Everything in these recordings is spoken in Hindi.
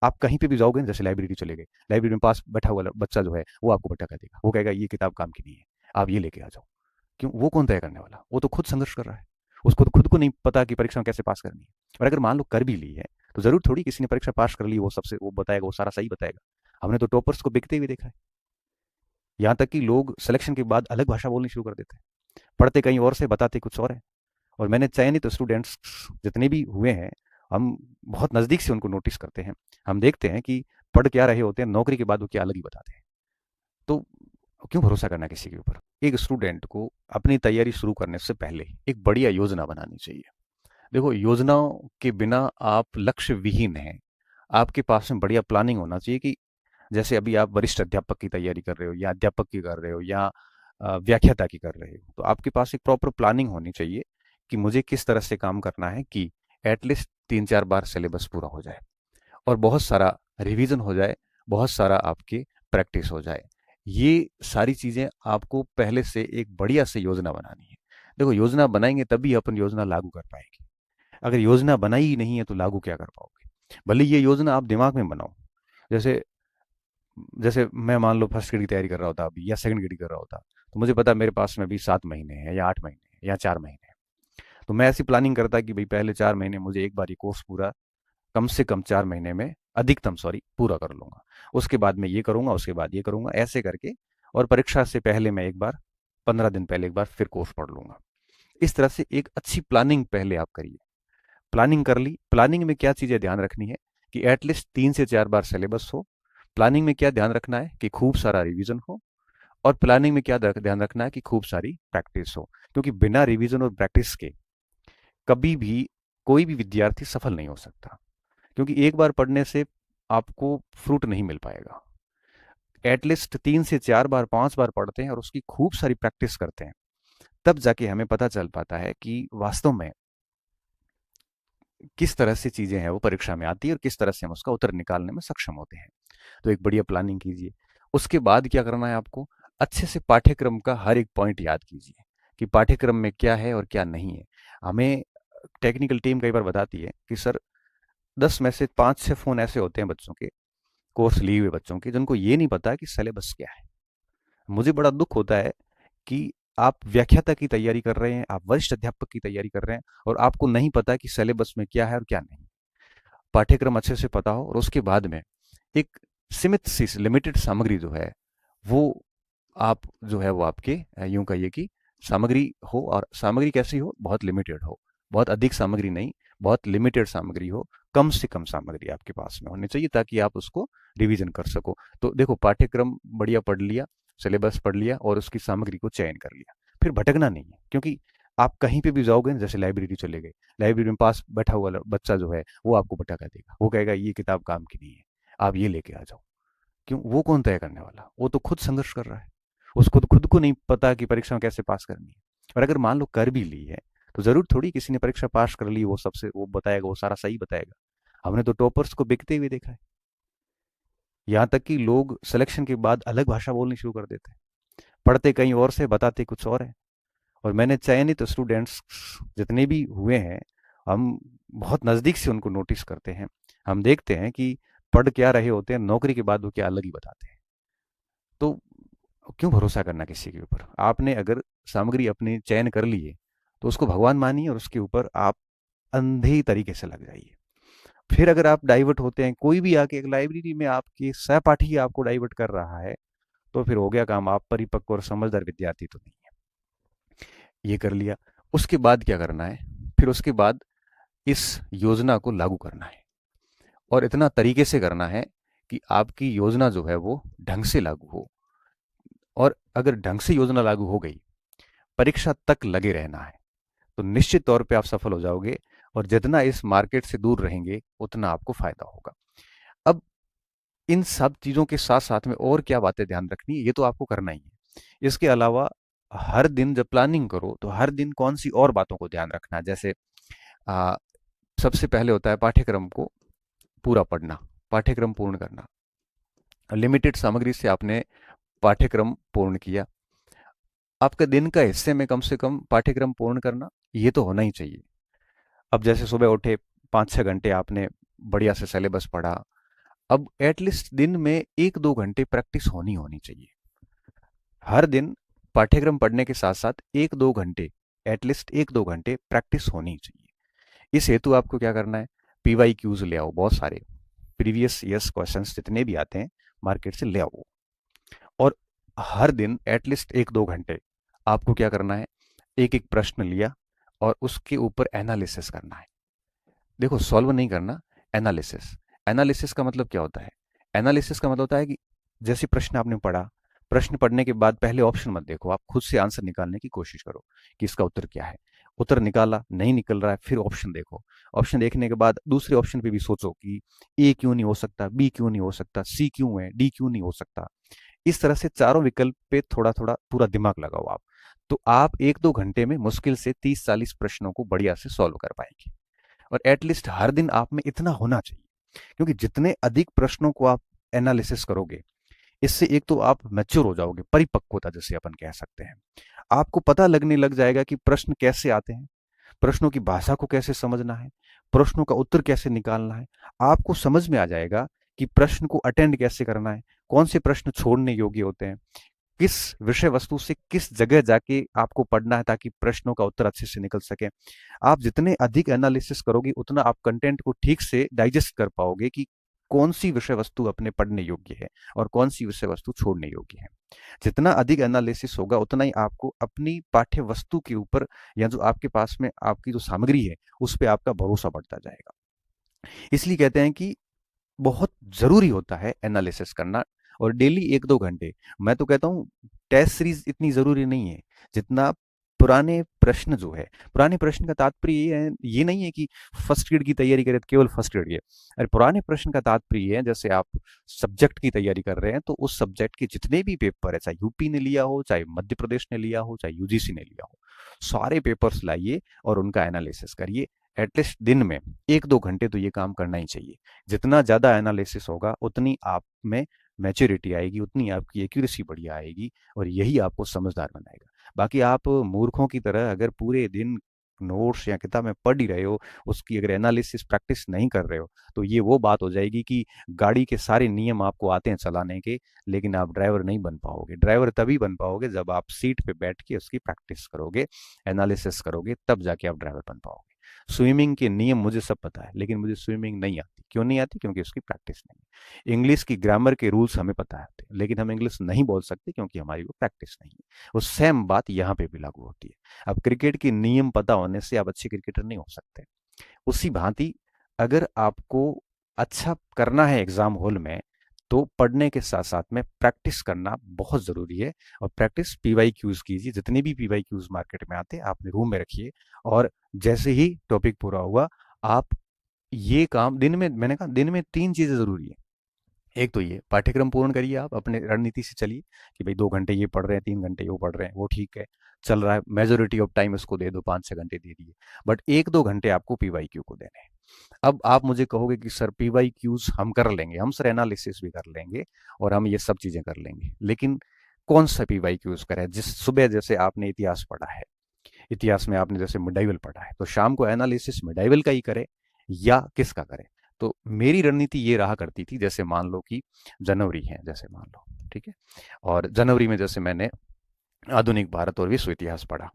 आप कहीं पे भी जाओगे ना, जैसे लाइब्रेरी चले गए, लाइब्रेरी में पास बैठा हुआ बच्चा जो है वो आपको भटका देगा, वो कहेगा ये किताब काम की नहीं है, आप ये लेके आ जाओ। क्यों? वो कौन तय करने वाला? वो तो खुद संघर्ष कर रहा है। उसको तो खुद को नहीं पता कि परीक्षा में कैसे पास करनी है। और अगर मान लो कर भी ली है, तो जरूर थोड़ी किसी ने परीक्षा पास कर ली वो सबसे वो बताएगा, वो सारा सही बताएगा। हमने तो टॉपर्स को बिकते हुए देखा है। यहाँ तक कि लोग सिलेक्शन के बाद अलग भाषा बोलनी शुरू कर देते हैं, पढ़ते कहीं और से बताते कुछ और है। और मैंने चयनित स्टूडेंट्स जितने भी हुए हैं, हम बहुत नज़दीक से उनको नोटिस करते हैं। हम देखते हैं कि पढ़ क्या रहे होते हैं, नौकरी के बाद वो क्या अलग ही बताते हैं। तो क्यों भरोसा करना किसी के ऊपर? एक स्टूडेंट को अपनी तैयारी शुरू करने से पहले एक बढ़िया योजना बनानी चाहिए। देखो, योजनाओं के बिना आप लक्ष्य विहीन हैं। आपके पास में बढ़िया प्लानिंग होना चाहिए कि जैसे अभी आप वरिष्ठ अध्यापक की तैयारी कर रहे हो या अध्यापक की कर रहे हो या व्याख्याता की कर रहे हो, तो आपके पास एक प्रॉपर प्लानिंग होनी चाहिए कि मुझे किस तरह से काम करना है कि एटलीस्ट 3-4 बार सिलेबस पूरा हो जाए और बहुत सारा रिवीजन हो जाए, बहुत सारा आपकी प्रैक्टिस हो जाए। ये सारी चीज़ें आपको पहले से एक बढ़िया से योजना बनानी है। देखो, योजना बनाएँगे तभी अपन योजना लागू कर पाएँगे। अगर योजना बनाई ही नहीं है तो लागू क्या कर पाओगे? भले ये योजना आप दिमाग में बनाओ। जैसे जैसे मैं मान लो फर्स्ट ग्रेड की तैयारी कर रहा होता अभी या सेकंड ग्रेड की कर रहा होता, तो मुझे पता मेरे पास में अभी 7 महीने हैं या 8 महीने हैं या 4 महीने हैं। तो मैं ऐसी प्लानिंग करता कि भई पहले 4 महीने मुझे एक बार ये कोर्स पूरा कम से कम 4 महीने में अधिकतम पूरा कर लूँगा। उसके बाद मैं ये करूँगा, उसके बाद ये करूँगा, ऐसे करके और परीक्षा से पहले मैं एक बार 15 दिन पहले एक बार फिर कोर्स पढ़ लूँगा। इस तरह से एक अच्छी प्लानिंग पहले आप करिए। प्लानिंग कर ली, प्लानिंग में क्या चीज़ें ध्यान रखनी है कि एटलीस्ट 3 से 4 बार सिलेबस हो। प्लानिंग में क्या ध्यान रखना है कि खूब सारा रिवीजन हो। और प्लानिंग में क्या ध्यान रखना है कि खूब सारी प्रैक्टिस हो। क्योंकि बिना रिवीजन और प्रैक्टिस के कभी भी कोई भी विद्यार्थी सफल नहीं हो सकता। क्योंकि एक बार पढ़ने से आपको फ्रूट नहीं मिल पाएगा। एटलीस्ट 3 से 4 बार 5 बार पढ़ते हैं और उसकी खूब सारी प्रैक्टिस करते हैं, तब जाके हमें पता चल पाता है कि वास्तव में किस तरह से चीजें हैं वो परीक्षा में आती है और किस तरह से हम उसका उत्तर निकालने में सक्षम होते हैं। तो एक बढ़िया प्लानिंग कीजिए। उसके बाद क्या करना है आपको? अच्छे से पाठ्यक्रम का हर एक पॉइंट याद कीजिए कि पाठ्यक्रम में क्या है और क्या नहीं है। हमें टेक्निकल टीम कई बार बताती है कि सर 10 में से 5-6 फोन ऐसे होते हैं बच्चों के, कोर्स लिए हुए बच्चों के, जिनको ये नहीं पता कि सिलेबस क्या है। मुझे बड़ा दुख होता है कि आप व्याख्याता की तैयारी कर रहे हैं, आप वरिष्ठ अध्यापक की तैयारी कर रहे हैं और आपको नहीं पता कि सिलेबस में क्या है और क्या नहीं। पाठ्यक्रम अच्छे से पता हो और उसके बाद में एक सीमित सी लिमिटेड सामग्री जो है वो आप जो है वो आपके यूं कहिए कि सामग्री हो, और सामग्री कैसी हो? बहुत लिमिटेड हो। बहुत अधिक सामग्री नहीं, बहुत लिमिटेड सामग्री हो। कम से कम सामग्री आपके पास में होनी चाहिए ताकि आप उसको रिवीजन कर सको। तो देखो, पाठ्यक्रम बढ़िया पढ़ लिया, सिलेबस पढ़ लिया और उसकी सामग्री को चयन कर लिया, फिर भटकना नहीं है। क्योंकि आप कहीं पे भी जाओगे ना, जैसे लाइब्रेरी चले गए, लाइब्रेरी में पास बैठा हुआ बच्चा जो है वो आपको भटका देगा, वो कहेगा ये किताब काम की नहीं है, आप ये लेके आ जाओ। क्यों? वो कौन तय करने वाला? वो तो खुद संघर्ष कर रहा है। उसको तो खुद को नहीं पता कि परीक्षा में कैसे पास करनी है। और अगर मान लो कर भी ली है, तो जरूर थोड़ी किसी ने परीक्षा पास कर ली वो सबसे वो बताएगा, वो सारा सही बताएगा। हमने तो टॉपर्स को बिकते हुए देखा है। यहाँ तक कि लोग सिलेक्शन के बाद अलग भाषा बोलनी शुरू कर देते हैं, पढ़ते कहीं और से बताते कुछ और है। और मैंने चयनित स्टूडेंट्स जितने भी हुए हैं, हम बहुत नज़दीक से उनको नोटिस करते हैं। हम देखते हैं कि पढ़ क्या रहे होते हैं, नौकरी के बाद वो क्या अलग ही बताते हैं। तो क्यों भरोसा करना किसी के ऊपर? आपने अगर सामग्री अपनी चयन कर ली है, तो उसको भगवान मानिए और उसके ऊपर आप अंधे तरीके से लग जाइए। फिर अगर आप डाइवर्ट होते हैं, कोई भी आके एक लाइब्रेरी में आपके सहपाठी आपको डाइवर्ट कर रहा है, तो फिर हो गया काम, आप परिपक्व और समझदार विद्यार्थी तो नहीं है। ये कर लिया। उसके बाद क्या करना है? फिर उसके बाद इस योजना को लागू करना है और इतना तरीके से करना है कि आपकी योजना जो है वो ढंग से लागू हो। और अगर ढंग से योजना लागू हो गई, परीक्षा तक लगे रहना है, तो निश्चित तौर पे आप सफल हो जाओगे। और जितना इस मार्केट से दूर रहेंगे उतना आपको फायदा होगा। अब इन सब चीज़ों के साथ साथ में और क्या बातें ध्यान रखनी है, ये तो आपको करना ही है। इसके अलावा हर दिन जब प्लानिंग करो तो हर दिन कौन सी और बातों को ध्यान रखना है। जैसे आ, सबसे पहले होता है पाठ्यक्रम को पूरा पढ़ना, पाठ्यक्रम पूर्ण करना। लिमिटेड सामग्री से आपने पाठ्यक्रम पूर्ण किया, आपके दिन का हिस्से में कम से कम पाठ्यक्रम पूर्ण करना, ये तो होना ही चाहिए। अब जैसे सुबह उठे, 5-6 घंटे आपने बढ़िया से सिलेबस पढ़ा, अब एटलीस्ट दिन में 1-2 घंटे प्रैक्टिस होनी होनी चाहिए। हर दिन पाठ्यक्रम पढ़ने के साथ साथ 1-2 घंटे, एटलीस्ट 1-2 घंटे प्रैक्टिस होनी चाहिए। इस हेतु आपको क्या करना है, पीवाई क्यूज ले आओ, बहुत सारे प्रीवियस ईयर्स क्वेश्चंस जितने भी आते हैं मार्केट से ले आओ। और हर दिन एटलीस्ट 1-2 घंटे आपको क्या करना है, एक एक प्रश्न लिया और उसके ऊपर एनालिसिस करना है। देखो, सॉल्व नहीं करना, एनालिसिस। एनालिसिस का मतलब क्या होता है, एनालिसिस का मतलब होता है कि जैसे प्रश्न आपने पढ़ा, प्रश्न पढ़ने के बाद पहले ऑप्शन मत देखो, आप खुद से आंसर निकालने की कोशिश करो कि इसका उत्तर क्या है। उत्तर निकाला, नहीं निकल रहा है, फिर ऑप्शन देखो। ऑप्शन देखने के बाद दूसरे ऑप्शन पे भी सोचो कि ए क्यों नहीं हो सकता, बी क्यों नहीं हो सकता, सी क्यों है, डी क्यों नहीं हो सकता। इस तरह से चारों विकल्प पे थोड़ा थोड़ा पूरा दिमाग लगाओ आप, तो आप 1-2 घंटे में मुश्किल से 30-40 प्रश्नों को बढ़िया से सॉल्व कर पाएंगे। और एटलीस्ट हर दिन आप में इतना होना चाहिए, क्योंकि जितने अधिक प्रश्नों को आप एनालिसिस करोगे, इससे एक तो आप मैच्योर हो जाओगे, परिपक्वता जिसे अपन कह सकते हैं। आपको पता लगने लग जाएगा कि प्रश्न कैसे आते हैं, प्रश्नों की भाषा को कैसे समझना है, प्रश्नों का उत्तर कैसे निकालना है। आपको समझ में आ जाएगा कि प्रश्न को अटेंड कैसे करना है, कौन से प्रश्न छोड़ने योग्य होते हैं, किस विषय वस्तु से किस जगह जाके आपको पढ़ना है ताकि प्रश्नों का उत्तर अच्छे से निकल सके। आप जितने अधिक एनालिसिस करोगे उतना आप कंटेंट को ठीक से डाइजेस्ट कर पाओगे कि कौन सी विषय वस्तु अपने पढ़ने योग्य है और कौन सी विषय वस्तु छोड़ने योग्य है। जितना अधिक एनालिसिस होगा उतना ही आपको अपनी पाठ्य वस्तु के ऊपर या जो आपके पास में आपकी जो सामग्री है उस पर आपका भरोसा बढ़ता जाएगा। इसलिए कहते हैं कि बहुत जरूरी होता है एनालिसिस करना, और डेली 1-2 घंटे। मैं तो कहता हूँ टेस्ट सीरीज इतनी जरूरी नहीं है जितना पुराने प्रश्न जो है। पुराने प्रश्न का तात्पर्य ये नहीं है कि फर्स्ट ग्रेड की तैयारी करें तो केवल फर्स्ट ग्रेड की। अरे पुराने प्रश्न का तात्पर्य है जैसे आप सब्जेक्ट की तैयारी कर रहे हैं तो उस सब्जेक्ट के जितने भी पेपर है, चाहे यूपी ने लिया हो, चाहे मध्य प्रदेश ने लिया हो, चाहे यूजीसी ने लिया हो, सारे पेपर्स लाइए और उनका एनालिसिस करिए। एटलीस्ट दिन में 1-2 घंटे तो ये काम करना ही चाहिए। जितना ज़्यादा एनालिसिस होगा उतनी आप में मैच्योरिटी आएगी, उतनी आपकी एक्यूरेसी बढ़िया आएगी और यही आपको समझदार बनाएगा। बाकी आप मूर्खों की तरह अगर पूरे दिन नोट्स या किताब में पढ़ ही रहे हो, उसकी अगर एनालिसिस प्रैक्टिस नहीं कर रहे हो, तो ये वो बात हो जाएगी कि गाड़ी के सारे नियम आपको आते हैं चलाने के, लेकिन आप ड्राइवर नहीं बन पाओगे। ड्राइवर तभी बन पाओगे जब आप सीट पे बैठ के उसकी प्रैक्टिस करोगे, एनालिसिस करोगे, तब जाके आप ड्राइवर बन पाओगे। स्विमिंग के नियम मुझे सब पता है, लेकिन मुझे स्विमिंग नहीं आती। क्यों नहीं आती? क्योंकि उसकी प्रैक्टिस नहीं है। इंग्लिश की ग्रामर के रूल्स हमें पता है, लेकिन हम इंग्लिश नहीं बोल सकते क्योंकि हमारी वो प्रैक्टिस नहीं है। वो सेम बात यहाँ पे भी लागू होती है। अब क्रिकेट के नियम पता होने से आप अच्छे क्रिकेटर नहीं हो सकते। उसी भांति अगर आपको अच्छा करना है एग्जाम हॉल में, तो पढ़ने के साथ साथ में प्रैक्टिस करना बहुत जरूरी है। और प्रैक्टिस पीवाई क्यूज कीजिए, जितने भी पीवाई क्यूज मार्केट में आते हैं आप अपने रूम में रखिए, और जैसे ही टॉपिक पूरा हुआ आप ये काम दिन में, मैंने कहा दिन में 3 चीजें जरूरी है। एक तो ये पाठ्यक्रम पूर्ण करिए, आप अपने रणनीति से चलिए कि भाई 2 घंटे ये पढ़ रहे हैं, 3 घंटे वो पढ़ रहे हैं, वो ठीक है, चल रहा है। मेजोरिटी ऑफ टाइम इसको दे दो, 5-6 घंटे दे दिए, बट 1-2 घंटे आपको पीवाई क्यू को देने हैं। अब आप मुझे कहोगे कि सर पीवाई क्यूज हम कर लेंगे, हम सर एनालिसिस भी कर लेंगे और हम ये सब चीजें कर लेंगे, लेकिन कौन सा पीवाई क्यूज करें? जिस सुबह जैसे आपने इतिहास पढ़ा है, इतिहास में आपने जैसे मिडाइवल पढ़ा है, तो शाम को एनालिसिस मिडाइवल का ही करे या किसका करे? तो मेरी रणनीति ये रहा करती थी, जैसे मान लो कि जनवरी है, जैसे मान लो, ठीक है, और जनवरी में जैसे मैंने आधुनिक भारत और विश्व इतिहास पढ़ा,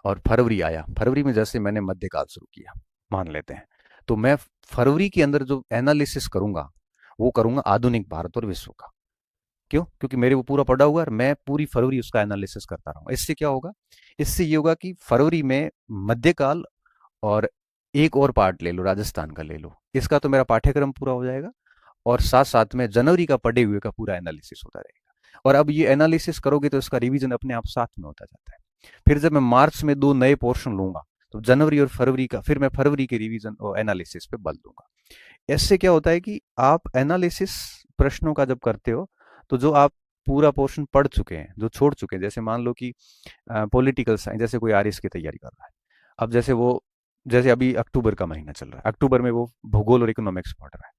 और फरवरी आया, फरवरी में जैसे मैंने मध्यकाल शुरू किया, मान लेते हैं, तो मैं फरवरी के अंदर जो एनालिसिस करूंगा वो करूंगा आधुनिक भारत और विश्व का। क्यों? क्योंकि मेरे वो पूरा पढ़ा हुआ है और मैं पूरी फरवरी उसका एनालिसिस करता रहूंगा। इससे क्या होगा? इससे ये होगा कि फरवरी में मध्यकाल और एक और पार्ट ले लो, राजस्थान का ले लो, इसका तो मेरा पाठ्यक्रम पूरा हो जाएगा, और साथ साथ में जनवरी का पढ़े हुए का पूरा एनालिसिस होता रहेगा। और अब ये एनालिसिस करोगे तो इसका रिवीजन अपने आप साथ में होता जाता है। फिर जब मैं मार्च में 2 नए पोर्शन लूंगा तो जनवरी और फरवरी का फिर मैं फरवरी के रिवीजन और एनालिसिस पे बल दूंगा। इससे क्या होता है कि आप एनालिसिस प्रश्नों का जब करते हो तो जो आप पूरा पोर्शन पढ़ चुके हैं, जो छोड़ चुके हैं, जैसे मान लो कि पॉलिटिकल साइंस, जैसे कोई आरएस की तैयारी कर रहा है, अब जैसे वो, जैसे अभी अक्टूबर का महीना चल रहा है, अक्टूबर में वो भूगोल और इकोनॉमिक्स पढ़ रहा है,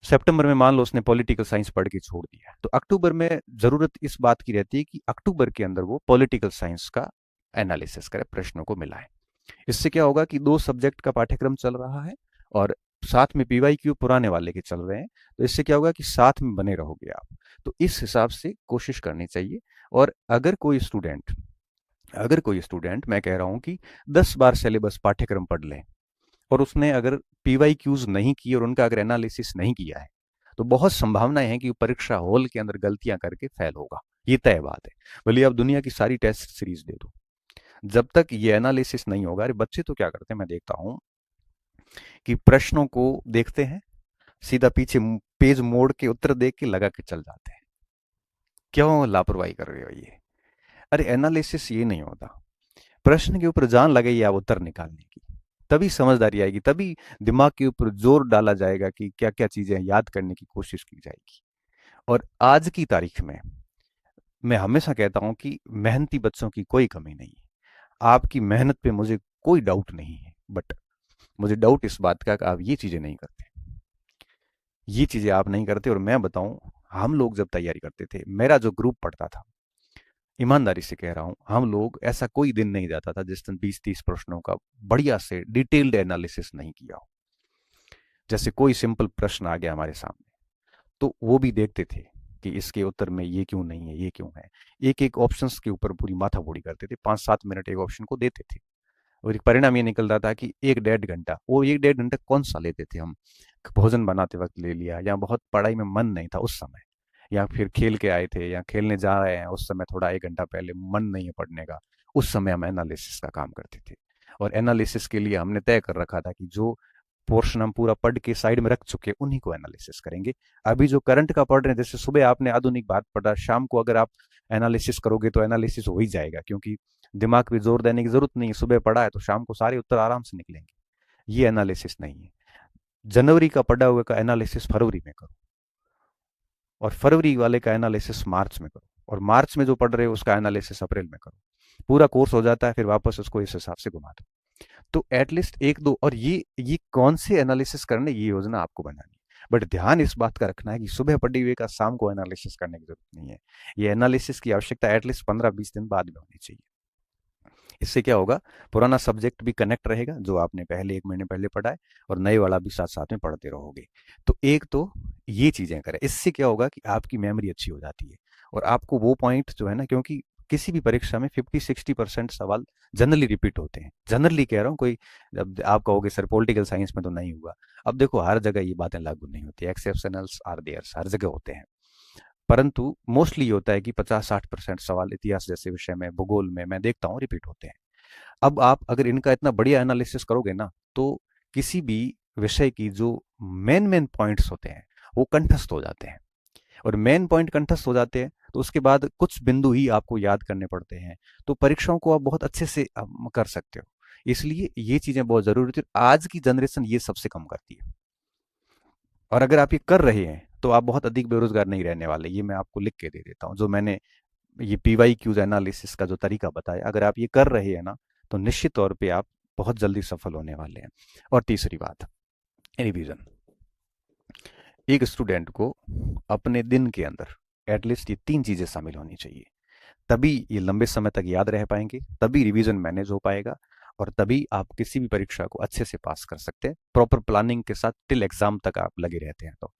सितंबर में मान लो उसने पॉलिटिकल साइंस पढ़ के छोड़ दिया, तो अक्टूबर में जरूरत इस बात की रहती है कि अक्टूबर के अंदर वो पॉलिटिकल साइंस का एनालिसिस करे, प्रश्नों को मिलाए। इससे क्या होगा कि 2 सब्जेक्ट का पाठ्यक्रम चल रहा है और साथ में पीवाईक्यू पुराने वाले के चल रहे हैं, तो इससे क्या होगा कि साथ में बने रहोगे आप। तो इस हिसाब से कोशिश करनी चाहिए। और अगर कोई स्टूडेंट मैं कह रहा हूँ कि 10 बार सिलेबस पाठ्यक्रम पढ़ ले, और उसने अगर पीवाईक्यूज नहीं की और उनका अगर एनालिसिस नहीं किया है, तो बहुत संभावनाएं हैं कि वो परीक्षा हॉल के अंदर गलतियां करके फेल होगा। ये तय बात है। भले आप दुनिया की सारी टेस्ट सीरीज दे दो, जब तक ये एनालिसिस नहीं होगा। अरे बच्चे तो क्या करते हैं, मैं देखता हूँ कि प्रश्नों को देखते हैं, सीधा पीछे पेज मोड़ के उत्तर देख के लगा के चल जाते हैं। क्यों लापरवाही कर रहे हो ये? अरे एनालिसिस ये नहीं होता। प्रश्न के ऊपर जान लगाइए आप उत्तर निकालने की, तभी समझदारी आएगी, तभी दिमाग के ऊपर जोर डाला जाएगा कि क्या क्या चीजें याद करने की कोशिश की जाएगी। और आज की तारीख में मैं हमेशा कहता हूं कि मेहनती बच्चों की कोई कमी नहीं है। आपकी मेहनत पे मुझे कोई डाउट नहीं है, बट मुझे डाउट इस बात का कि आप ये चीजें नहीं करते। ये चीजें आप नहीं करते। और मैं बताऊं, हम लोग जब तैयारी करते थे, मेरा जो ग्रुप पढ़ता था, ईमानदारी से कह रहा हूं, हम लोग ऐसा कोई दिन नहीं जाता था जिस दिन 20-30 प्रश्नों का बढ़िया से डिटेल्ड एनालिसिस नहीं किया हो। जैसे कोई सिंपल प्रश्न आ गया हमारे सामने, तो वो भी देखते थे कि इसके उत्तर में ये क्यों नहीं है, ये क्यों है। एक एक ऑप्शंस के ऊपर पूरी माथापच्ची करते थे, 5-7 मिनट एक ऑप्शन को देते थे। और एक परिणाम ये निकलता था कि 1-1.5 घंटा, वो 1-1.5 घंटा कौन सा लेते थे हम? भोजन बनाते वक्त ले लिया, या बहुत पढ़ाई में मन नहीं था उस समय, या फिर खेल के आए थे या खेलने जा रहे हैं उस समय, थोड़ा 1 घंटा पहले मन नहीं है पढ़ने का, उस समय हम एनालिसिस का काम करते थे। और एनालिसिस के लिए हमने तय कर रखा था कि जो पोर्शन हम पूरा पढ़ के साइड में रख चुके उन्हीं को एनालिसिस करेंगे। अभी जो करंट का पढ़ रहे हैं, जैसे सुबह आपने आधुनिक भारत पढ़ा, शाम को अगर आप एनालिसिस करोगे तो एनालिसिस हो ही जाएगा, क्योंकि दिमाग पे जोर देने की जरूरत नहीं है। सुबह पढ़ा है तो शाम को सारे उत्तर आराम से निकलेंगे। ये एनालिसिस नहीं है। जनवरी का पढ़ा हुए का एनालिसिस फरवरी में करो, और फरवरी वाले का एनालिसिस मार्च में करो, और मार्च में जो पढ़ रहे हो उसका एनालिसिस अप्रैल में करो। पूरा कोर्स हो जाता है, फिर वापस उसको इस हिसाब से घुमा दो। तो एटलीस्ट एक दो, और ये कौन से एनालिसिस करने, ये योजना आपको बनानी है। बट ध्यान इस बात का रखना है कि सुबह पढ़ी हुए का शाम को एनालिसिस करने की जरूरत नहीं है। ये एनालिसिस की आवश्यकता एटलीस्ट 15-20 दिन बाद में होनी चाहिए। इससे क्या होगा, पुराना सब्जेक्ट भी कनेक्ट रहेगा जो आपने पहले 1 महीने पहले पढ़ा है, और नए वाला भी साथ साथ में पढ़ते रहोगे। तो एक तो ये चीजें करें। इससे क्या होगा कि आपकी मेमोरी अच्छी हो जाती है, और आपको वो पॉइंट जो है ना, क्योंकि किसी भी परीक्षा में 50-60% सवाल जनरली रिपीट होते हैं। जनरली कह रहा हूँ, कोई जब आप कहोगे सर पॉलिटिकल साइंस में तो नहीं हुआ, अब देखो हर जगह ये बातें लागू नहीं होती, एक्सेप्शनल्स आर देयर्स, हर जगह होते हैं। परंतु मोस्टली होता है कि 50-60% सवाल इतिहास जैसे विषय में, भूगोल में मैं देखता हूँ रिपीट होते हैं। अब आप अगर इनका इतना बढ़िया एनालिसिस करोगे ना, तो किसी भी विषय की जो मेन मेन पॉइंट्स होते हैं वो कंठस्थ हो जाते हैं। और मेन पॉइंट कंठस्थ हो जाते हैं तो उसके बाद कुछ बिंदु ही आपको याद करने पड़ते हैं, तो परीक्षाओं को आप बहुत अच्छे से कर सकते हो। इसलिए ये चीजें बहुत जरूरी थी। आज की जनरेशन ये सबसे कम करती है, और अगर आप ये कर रहे हैं तो आप बहुत अधिक बेरोजगार नहीं रहने वाले। ये मैं आपको लिख के दे देता हूँ, जो मैंने ये पीवाई क्यूज एनालिसिस का जो तरीका बताया, अगर आप ये कर रहे हैं ना, तो निश्चित तौर पे आप बहुत जल्दी सफल होने वाले हैं। और तीसरी बात, रिवीजन। एक स्टूडेंट को अपने दिन के अंदर एटलीस्ट ये 3 चीजें शामिल होनी चाहिए, तभी ये लंबे समय तक याद रह पाएंगे, तभी रिवीजन मैनेज हो पाएगा, और तभी आप किसी भी परीक्षा को अच्छे से पास कर सकते हैं, प्रॉपर प्लानिंग के साथ टिल एग्जाम तक आप लगे रहते हैं तो।